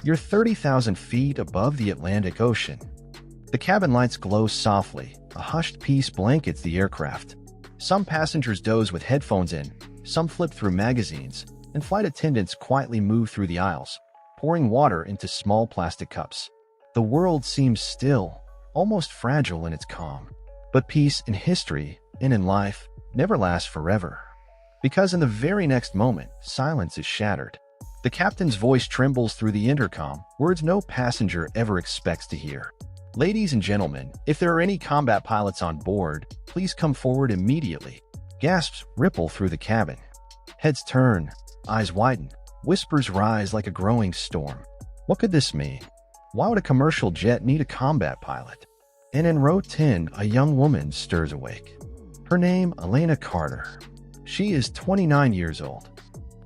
You're 30,000 feet above the Atlantic Ocean. The cabin lights glow softly. A hushed peace blankets the aircraft. Some passengers doze with headphones in, some flip through magazines, and flight attendants quietly move through the aisles, pouring water into small plastic cups. The world seems still, almost fragile in its calm. But peace in history and in life never lasts forever. Because in the very next moment, silence is shattered. The captain's voice trembles through the intercom, words no passenger ever expects to hear. Ladies and gentlemen, if there are any combat pilots on board, please come forward immediately. Gasps ripple through the cabin. Heads turn, eyes widen, whispers rise like a growing storm. What could this mean? Why would a commercial jet need a combat pilot? And in row 10, a young woman stirs awake. Her name, Elena Carter. She is 29 years old.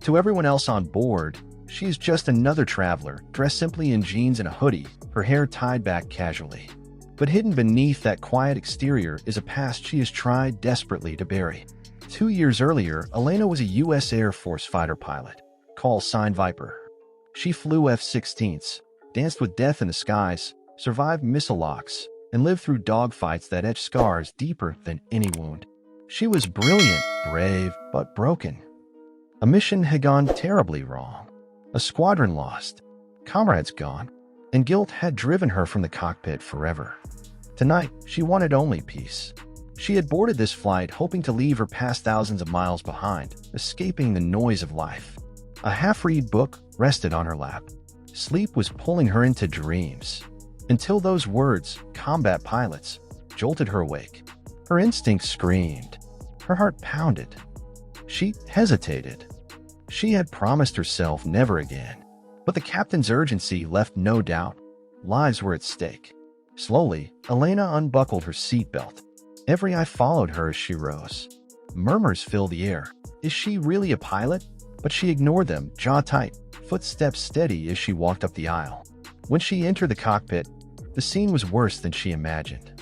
To everyone else on board, she is just another traveler, dressed simply in jeans and a hoodie, her hair tied back casually. But hidden beneath that quiet exterior is a past she has tried desperately to bury. 2 years earlier, Elena was a U.S. Air Force fighter pilot, call sign Viper. She flew F-16s, danced with death in the skies, survived missile locks, and lived through dogfights that etched scars deeper than any wound. She was brilliant, brave, but broken. A mission had gone terribly wrong. A squadron lost, comrades gone, and guilt had driven her from the cockpit forever. Tonight, she wanted only peace. She had boarded this flight hoping to leave her past thousands of miles behind, escaping the noise of life. A half-read book rested on her lap. Sleep was pulling her into dreams. Until those words, combat pilots, jolted her awake. Her instincts screamed. Her heart pounded. She hesitated. She had promised herself never again. But the captain's urgency left no doubt. Lives were at stake. Slowly, Elena unbuckled her seatbelt. Every eye followed her as she rose. Murmurs filled the air. Is she really a pilot? But she ignored them, jaw tight, footsteps steady as she walked up the aisle. When she entered the cockpit, the scene was worse than she imagined.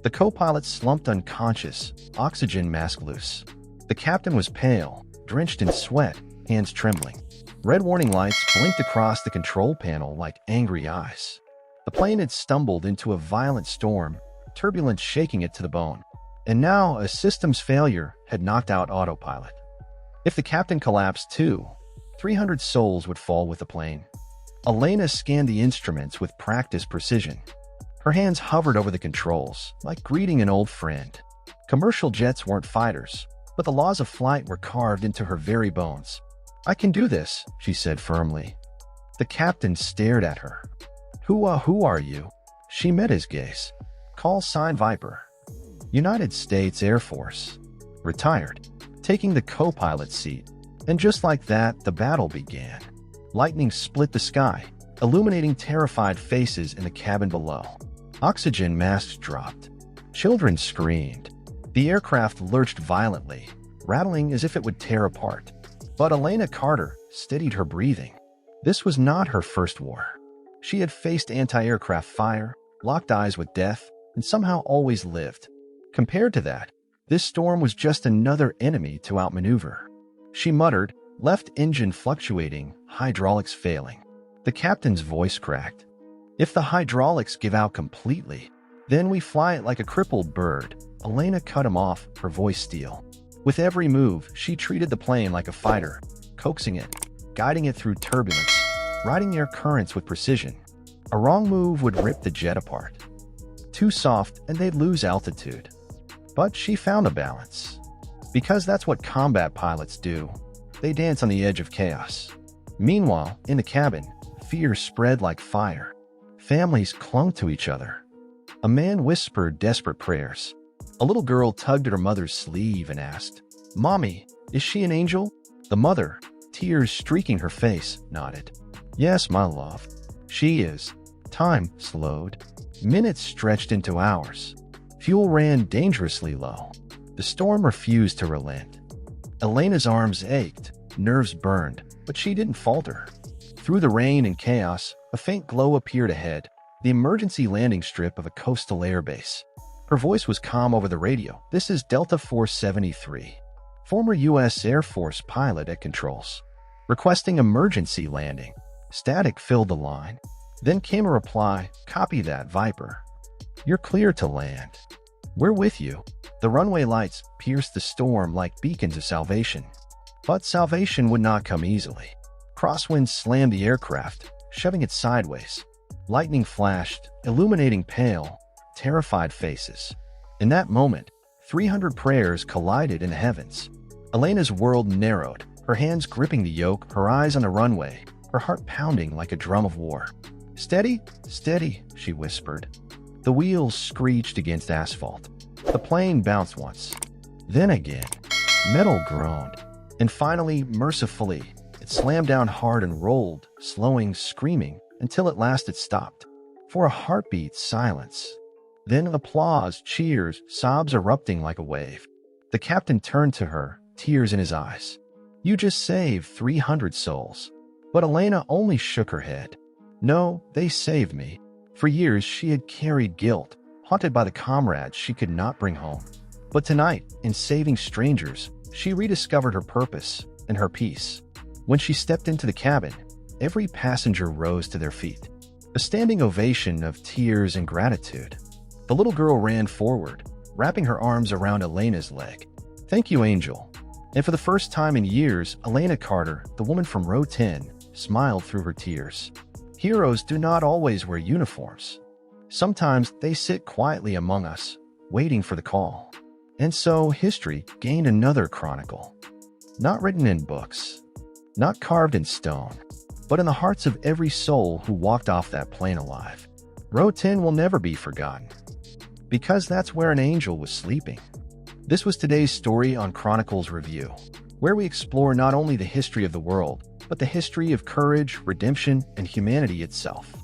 The co-pilot slumped unconscious, oxygen mask loose. The captain was pale, drenched in sweat, hands trembling. Red warning lights blinked across the control panel like angry eyes. The plane had stumbled into a violent storm, turbulence shaking it to the bone. And now a systems failure had knocked out autopilot. If the captain collapsed too, 300 souls would fall with the plane. Elena scanned the instruments with practiced precision. Her hands hovered over the controls, like greeting an old friend. Commercial jets weren't fighters, but the laws of flight were carved into her very bones. I can do this, she said firmly. The captain stared at her. Who are you? She met his gaze. Call sign Viper. United States Air Force. Retired. Taking the co-pilot seat. And just like that, the battle began. Lightning split the sky, illuminating terrified faces in the cabin below. Oxygen masks dropped. Children screamed. The aircraft lurched violently, rattling as if it would tear apart. But Elena Carter steadied her breathing. This was not her first war. She had faced anti-aircraft fire, locked eyes with death, and somehow always lived. Compared to that, this storm was just another enemy to outmaneuver. She muttered, left engine fluctuating, hydraulics failing. The captain's voice cracked. If the hydraulics give out completely, then we fly it like a crippled bird. Elena cut him off, her voice steel. With every move, she treated the plane like a fighter, coaxing it, guiding it through turbulence, riding air currents with precision. A wrong move would rip the jet apart. Too soft, and they'd lose altitude. But she found a balance. Because that's what combat pilots do. They dance on the edge of chaos. Meanwhile, in the cabin, fear spread like fire. Families clung to each other. A man whispered desperate prayers. A little girl tugged at her mother's sleeve and asked, "Mommy, is she an angel?" The mother, tears streaking her face, nodded. "Yes, my love. She is." Time slowed. Minutes stretched into hours. Fuel ran dangerously low. The storm refused to relent. Elena's arms ached, nerves burned, but she didn't falter. Through the rain and chaos, a faint glow appeared ahead, the emergency landing strip of a coastal airbase. Her voice was calm over the radio. "This is Delta 473, former U.S. Air Force pilot at controls. Requesting emergency landing." Static filled the line. Then came a reply, "Copy that, Viper. You're clear to land. We're with you." The runway lights pierced the storm like beacons of salvation. But salvation would not come easily. Crosswinds slammed the aircraft, shoving it sideways. Lightning flashed, illuminating pale, terrified faces. In that moment, 300 prayers collided in the heavens. Elena's world narrowed, her hands gripping the yoke, her eyes on the runway, her heart pounding like a drum of war. "Steady, steady," she whispered. The wheels screeched against asphalt. The plane bounced once, then again. Metal groaned, and finally, mercifully, it slammed down hard and rolled, slowing, screaming, until at last it stopped. For a heartbeat, silence. Then applause, cheers, sobs erupting like a wave. The captain turned to her, tears in his eyes. "You just saved 300 souls." But Elena only shook her head. "No, they saved me." For years she had carried guilt, haunted by the comrades she could not bring home. But tonight, in saving strangers, she rediscovered her purpose and her peace. When she stepped into the cabin, every passenger rose to their feet. A standing ovation of tears and gratitude. The little girl ran forward, wrapping her arms around Elena's leg. "Thank you, Angel." And for the first time in years, Elena Carter, the woman from row 10, smiled through her tears. Heroes do not always wear uniforms. Sometimes they sit quietly among us, waiting for the call. And so history gained another chronicle. Not written in books, not carved in stone, but in the hearts of every soul who walked off that plane alive. Row 10 will never be forgotten, because that's where an angel was sleeping. This was today's story on Chronicles Review, where we explore not only the history of the world, but the history of courage, redemption, and humanity itself.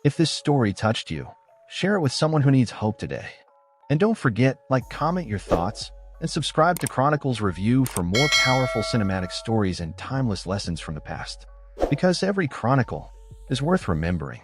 If this story touched you, share it with someone who needs hope today. And don't forget, like, comment your thoughts, and subscribe to Chronicles Review for more powerful cinematic stories and timeless lessons from the past. Because every chronicle is worth remembering.